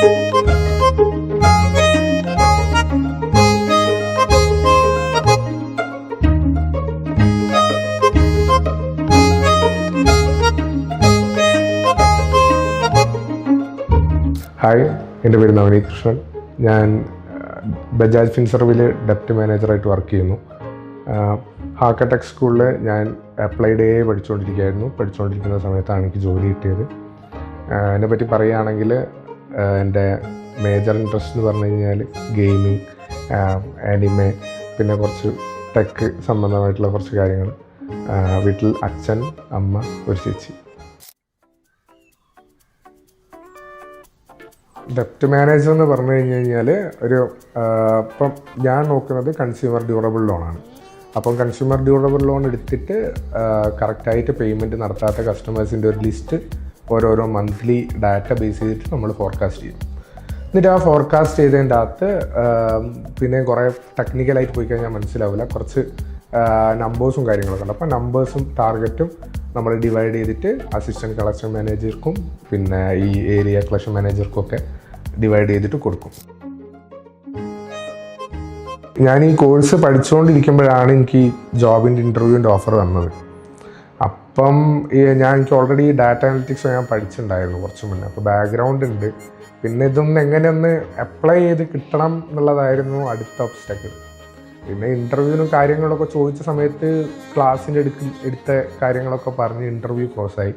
Hi, എൻ്റെ പേര് നവനീത് കൃഷ്ണൻ. ഞാൻ ബജാജ് ഫിൻസർവിൽ ഡെപ്റ്റ് മാനേജറായിട്ട് വർക്ക് ചെയ്യുന്നു. ഹാക്കടെക് സ്കൂളിൽ ഞാൻ അപ്ലൈഡ് പഠിച്ചുകൊണ്ടിരിക്കുന്ന സമയത്താണ് എനിക്ക് ജോലി കിട്ടിയത്. എന്നെപ്പറ്റി പറയുകയാണെങ്കിൽ എൻ്റെ മേജർ ഇൻട്രസ്റ്റ് എന്ന് പറഞ്ഞു കഴിഞ്ഞാൽ ഗെയിമിങ്, ആനിമെ, പിന്നെ കുറച്ച് ടെക്ക് സംബന്ധമായിട്ടുള്ള കുറച്ച് കാര്യങ്ങൾ. വീട്ടിൽ അച്ഛൻ, അമ്മ, ഒരു ചേച്ചി. ഡെപ്റ്റ് മാനേജർ എന്ന് പറഞ്ഞു കഴിഞ്ഞാൽ ഇപ്പം ഞാൻ നോക്കുന്നത് കൺസ്യൂമർ ഡ്യൂറബിൾ ലോണാണ്. അപ്പം കൺസ്യൂമർ ഡ്യൂറബിൾ ലോൺ എടുത്തിട്ട് കറക്റ്റായിട്ട് പേയ്മെൻറ്റ് നടത്താത്ത കസ്റ്റമേഴ്സിൻ്റെ ഒരു ലിസ്റ്റ് ഓരോരോ മന്ത്ലി ഡാറ്റ ബേസ് ചെയ്തിട്ട് നമ്മൾ ഫോർകാസ്റ്റ് ചെയ്യും. എന്നിട്ട് ആ ഫോർകാസ്റ്റ് ചെയ്തതിൻ്റെ അകത്ത് പിന്നെ കുറേ ടെക്നിക്കലായിട്ട് പോയി കഴിഞ്ഞാൽ മനസ്സിലാവില്ല, കുറച്ച് നമ്പേഴ്സും കാര്യങ്ങളൊക്കെ ഉണ്ട്. അപ്പോൾ നമ്പേഴ്സും ടാർഗറ്റും നമ്മൾ ഡിവൈഡ് ചെയ്തിട്ട് അസിസ്റ്റൻറ്റ് കളക്ഷൻ മാനേജർക്കും പിന്നെ ഈ ഏരിയ കളക്ഷൻ മാനേജർക്കും ഒക്കെ ഡിവൈഡ് ചെയ്തിട്ട് കൊടുക്കും. ഞാൻ ഈ കോഴ്സ് പഠിച്ചുകൊണ്ടിരിക്കുമ്പോഴാണ് എനിക്ക് ഈ ജോബിൻ്റെ ഇൻ്റർവ്യൂവിൻ്റെ ഓഫർ വന്നത്. അപ്പം എനിക്ക് ഓൾറെഡി ഡാറ്റ അനലിറ്റിക്സ് ഞാൻ പഠിച്ചിട്ടുണ്ടായിരുന്നു കുറച്ച് മുന്നേ, അപ്പോൾ ബാക്ക്ഗ്രൗണ്ട് ഉണ്ട്. പിന്നെ ഇതൊന്ന് എങ്ങനെയൊന്ന് അപ്ലൈ ചെയ്ത് കിട്ടണം എന്നുള്ളതായിരുന്നു അടുത്ത ഒബ്സ്റ്റക്കിൾ. പിന്നെ ഇൻ്റർവ്യൂവിനും കാര്യങ്ങളൊക്കെ ചോദിച്ച സമയത്ത് ക്ലാസ്സിൻ്റെ എടുത്ത കാര്യങ്ങളൊക്കെ പറഞ്ഞ് ഇൻ്റർവ്യൂ ക്ലോസായി.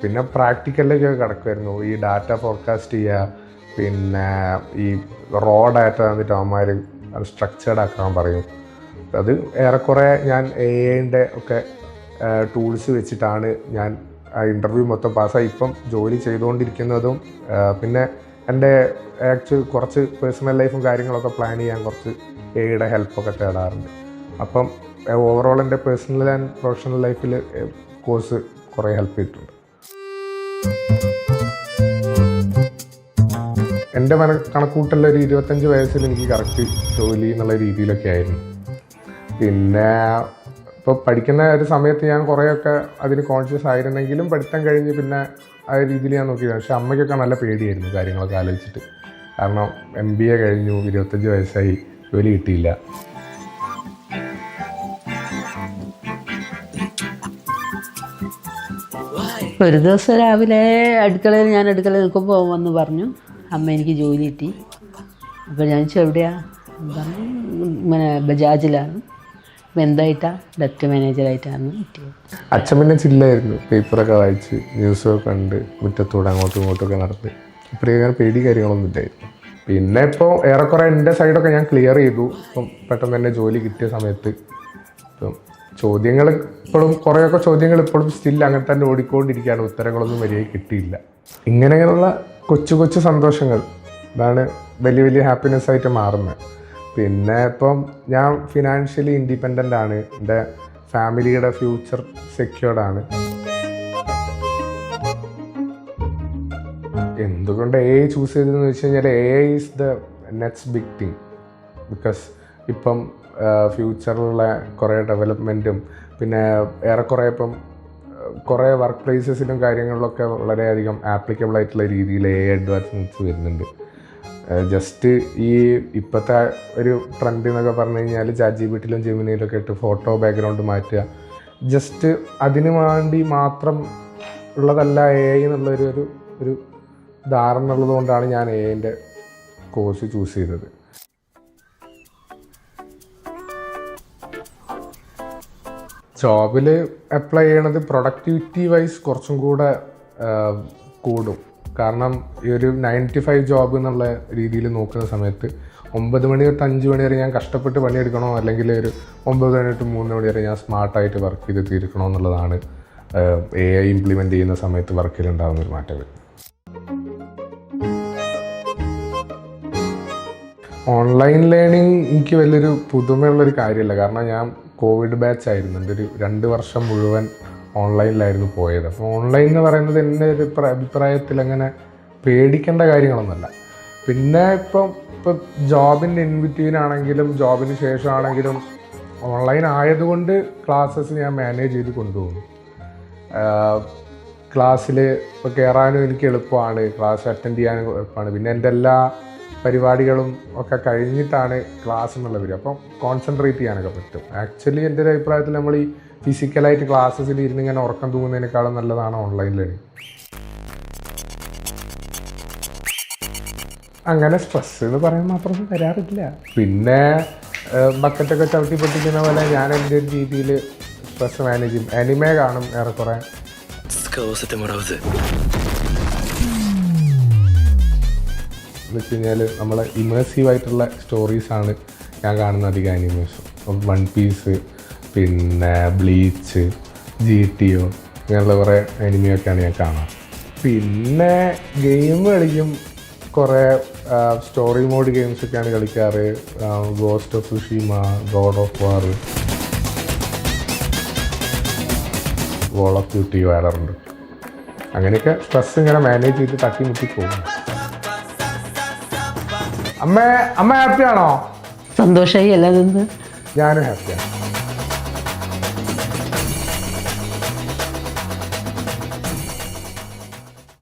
പിന്നെ പ്രാക്ടിക്കലിലേക്ക് കിടക്കുമായിരുന്നു. ഈ ഡാറ്റ ഫോർകാസ്റ്റ് ചെയ്യുക, പിന്നെ ഈ റോ ഡാറ്റ വന്നിട്ട് അവന്മാർ അത് സ്ട്രക്ചേർഡ് ആക്കാൻ പറയും. അത് ഏറെക്കുറെ ഞാൻ AI ഒക്കെ ടൂൾസ് വെച്ചിട്ടാണ് ഞാൻ ആ ഇൻ്റർവ്യൂ മൊത്തം പാസ്സായി ഇപ്പം ജോലി ചെയ്തുകൊണ്ടിരിക്കുന്നതും. പിന്നെ എൻ്റെ കുറച്ച് പേഴ്സണൽ ലൈഫും കാര്യങ്ങളൊക്കെ പ്ലാൻ ചെയ്യാൻ കുറച്ച് AI ഹെൽപ്പൊക്കെ തേടാറുണ്ട്. അപ്പം ഓവറോൾ എൻ്റെ പേഴ്സണൽ ആൻഡ് പ്രൊഫഷണൽ ലൈഫിൽ കോഴ്സ് കുറേ ഹെൽപ്പ് ചെയ്തിട്ടുണ്ട്. എൻ്റെ കണക്കൂട്ടൽ ഒരു 25 വയസ്സിൽ എനിക്ക് കറക്റ്റ് ജോലി എന്നുള്ള രീതിയിലൊക്കെ ആയിരുന്നു. പിന്നെ ഇപ്പോൾ പഠിക്കുന്ന ഒരു സമയത്ത് ഞാൻ കുറേയൊക്കെ അതിന് കോൺഷ്യസ് ആയിരുന്നെങ്കിലും പഠിത്തം കഴിഞ്ഞ് പിന്നെ ആ രീതിയിൽ ഞാൻ നോക്കിയതാണ്. പക്ഷേ അമ്മയ്ക്കൊക്കെ നല്ല പേടിയായിരുന്നു കാര്യങ്ങളൊക്കെ ആലോചിച്ചിട്ട്. കാരണം MBA കഴിഞ്ഞു, 25 വയസ്സായി, ജോലി കിട്ടിയില്ല. ഒരു ദിവസം രാവിലെ അടുക്കളയിൽ നിൽക്കുമ്പോൾ വന്ന് പറഞ്ഞു, അമ്മ എനിക്ക് ജോലി കിട്ടി. അപ്പോൾ ഞാൻ ചോദിച്ചു എവിടെയാണ്? പറഞ്ഞു ഇങ്ങനെ ബജാജിലാണ്. അപ്പോൾ എന്തായിട്ടാണ്? ഡെപ്റ്റ് മാനേജറായിട്ടാണ് കിട്ടിയത്. അച്ഛൻ പിന്നെ ചില്ലായിരുന്നു, പേപ്പറൊക്കെ വായിച്ച് ന്യൂസൊക്കെ കണ്ട് മുറ്റത്തൂടെ അങ്ങോട്ടും ഇങ്ങോട്ടൊക്കെ നടന്ന്. ഇപ്പോഴേ പേടി കാര്യങ്ങളൊന്നും ഇല്ലായിരുന്നു. പിന്നെ ഇപ്പോൾ ഏറെക്കുറെ എൻ്റെ സൈഡൊക്കെ ഞാൻ ക്ലിയർ ചെയ്തു. ഇപ്പം പെട്ടെന്ന് തന്നെ ജോലി കിട്ടിയ സമയത്ത് ഇപ്പം ചോദ്യങ്ങൾ കുറേയൊക്കെ ചോദ്യങ്ങൾ ഇപ്പോഴും സ്റ്റിൽ അങ്ങനെ തന്നെ ഓടിക്കൊണ്ടിരിക്കുകയാണ്. ഉത്തരങ്ങളൊന്നും മര്യാദയ്ക്ക് കിട്ടിയില്ല. ഇങ്ങനെയുള്ള കൊച്ചു കൊച്ചു സന്തോഷങ്ങൾ അതാണ് വലിയ വലിയ ഹാപ്പിനെസ് ആയിട്ട് മാറുന്നത്. പിന്നെ ഇപ്പം ഞാൻ ഫിനാൻഷ്യലി ഇൻഡിപെൻഡൻ്റ് ആണ്. എൻ്റെ ഫാമിലിയുടെ ഫ്യൂച്ചർ സെക്യൂർഡാണ്. എന്തുകൊണ്ട് AI ചൂസ് ചെയ്തതെന്ന് വെച്ച് കഴിഞ്ഞാൽ AI is the next big thing. Because ഇപ്പം ഫ്യൂച്ചറിലുള്ള കുറേ ഡെവലപ്മെൻറ്റും പിന്നെ ഏറെക്കുറെ ഇപ്പം കുറേ വർക്ക് പ്ലേസസിലും കാര്യങ്ങളിലൊക്കെ വളരെയധികം ആപ്ലിക്കബിൾ ആയിട്ടുള്ള രീതിയിൽ AI അഡ്വാൻസ്മെൻറ്റ്സ് വരുന്നുണ്ട്. ജസ്റ്റ് ഈ ഇപ്പോഴത്തെ ഒരു ട്രെൻഡ് എന്നൊക്കെ പറഞ്ഞു കഴിഞ്ഞാൽ ChatGPTയിലും ജെമിനിയിലൊക്കെ ഇട്ട് ഫോട്ടോ ബാക്ക്ഗ്രൗണ്ട് മാറ്റുക. ജസ്റ്റ് അതിന് വേണ്ടി മാത്രം ഉള്ളതല്ല AI എന്നുള്ളൊരു ധാരണ ഉള്ളതുകൊണ്ടാണ് ഞാൻ AI കോഴ്സ് ചൂസ് ചെയ്തത്. ജോബിൽ അപ്ലൈ ചെയ്യണത് പ്രൊഡക്ടിവിറ്റി വൈസ് കുറച്ചും കൂടെ കൂടും. കാരണം ഈ ഒരു 9 to 5 ജോബ് എന്നുള്ള രീതിയിൽ നോക്കുന്ന സമയത്ത് 9 മണി തൊട്ട് 5 മണി വരെ ഞാൻ കഷ്ടപ്പെട്ട് പണിയെടുക്കണോ, അല്ലെങ്കിൽ ഒരു 9 മണി തൊട്ട് 3 മണി വരെ ഞാൻ സ്മാർട്ടായിട്ട് വർക്ക് ചെയ്ത് തീർക്കണോ എന്നുള്ളതാണ് AI ഇംപ്ലിമെൻ്റ് ചെയ്യുന്ന സമയത്ത് വർക്കിലുണ്ടാകുന്നൊരു മാറ്റം. ഓൺലൈൻ ലേണിംഗ് എനിക്ക് വലിയൊരു പുതുമയുള്ളൊരു കാര്യമല്ല. കാരണം ഞാൻ കോവിഡ് ബാച്ച് ആയിരുന്നു. എൻ്റെ ഒരു 2 വർഷം മുഴുവൻ ഓൺലൈനിലായിരുന്നു പോയത്. അപ്പോൾ ഓൺലൈൻ എന്ന് പറയുന്നത് എൻ്റെ ഒരു അഭിപ്രായത്തിൽ അങ്ങനെ പേടിക്കേണ്ട കാര്യങ്ങളൊന്നുമല്ല. പിന്നെ ഇപ്പം ജോബിൻ്റെ ഇൻബിറ്റ്വീനാണെങ്കിലും ജോബിന് ശേഷമാണെങ്കിലും ഓൺലൈൻ ആയതുകൊണ്ട് ക്ലാസ്സസ് ഞാൻ മാനേജ് ചെയ്ത് കൊണ്ടുപോകുന്നു. ക്ലാസ്സിൽ ഇപ്പോൾ കയറാനും എനിക്ക് എളുപ്പമാണ്, ക്ലാസ് അറ്റൻഡ് ചെയ്യാനും എളുപ്പമാണ്. പിന്നെ എൻ്റെ എല്ലാ പരിപാടികളും ഒക്കെ കഴിഞ്ഞിട്ടാണ് ക്ലാസ് എന്നുള്ള വരിക. അപ്പം കോൺസെൻട്രേറ്റ് ചെയ്യാനൊക്കെ പറ്റും. ആക്ച്വലി എൻ്റെ ഒരു അഭിപ്രായത്തിൽ നമ്മൾ ഈ ഫിസിക്കലായിട്ട് ക്ലാസ്സിൽ ഇരുന്ന് ഇങ്ങനെ ഉറക്കം തൂങ്ങുന്നതിനേക്കാളും നല്ലതാണ് ഓൺലൈൻ ലേണിംഗ്. അങ്ങനെ സ്ട്രെസ് എന്ന് പറയാൻ മാത്രം വരാറില്ല. പിന്നെ ബക്കറ്റൊക്കെ ചവിട്ടി പൊട്ടിക്കുന്ന പോലെ ഞാൻ എൻ്റെ ഒരു രീതിയിൽ സ്ട്രെസ് മാനേജ് ചെയ്യും. അനിമേ കാണും ഏറെക്കുറെ. എന്ന് വെച്ച് കഴിഞ്ഞാൽ നമ്മളെ ഇമേഴ്സീവായിട്ടുള്ള സ്റ്റോറീസാണ് ഞാൻ കാണുന്ന അധികം അനിമേഷൻ. വൺ പീസ്, പിന്നെ ബ്ലീച്ച്, GTO ഇങ്ങനെയുള്ള കുറേ അനിമയൊക്കെയാണ് ഞാൻ കാണാറ്. പിന്നെ ഗെയിം കളിക്കും, കുറേ സ്റ്റോറി മോഡ് ഗെയിംസൊക്കെയാണ് കളിക്കാറ്. Ghost of Tsushima, God of War, Call of Duty, വാലറുണ്ട്. അങ്ങനെയൊക്കെ സ്ട്രെസ് ഇങ്ങനെ മാനേജ് ചെയ്ത് തട്ടിമുട്ടി പോകും. അമ്മ ഹാപ്പിയാണോ? സന്തോഷമായി അല്ലാതെ ഞാനും ഹാപ്പിയാണ്.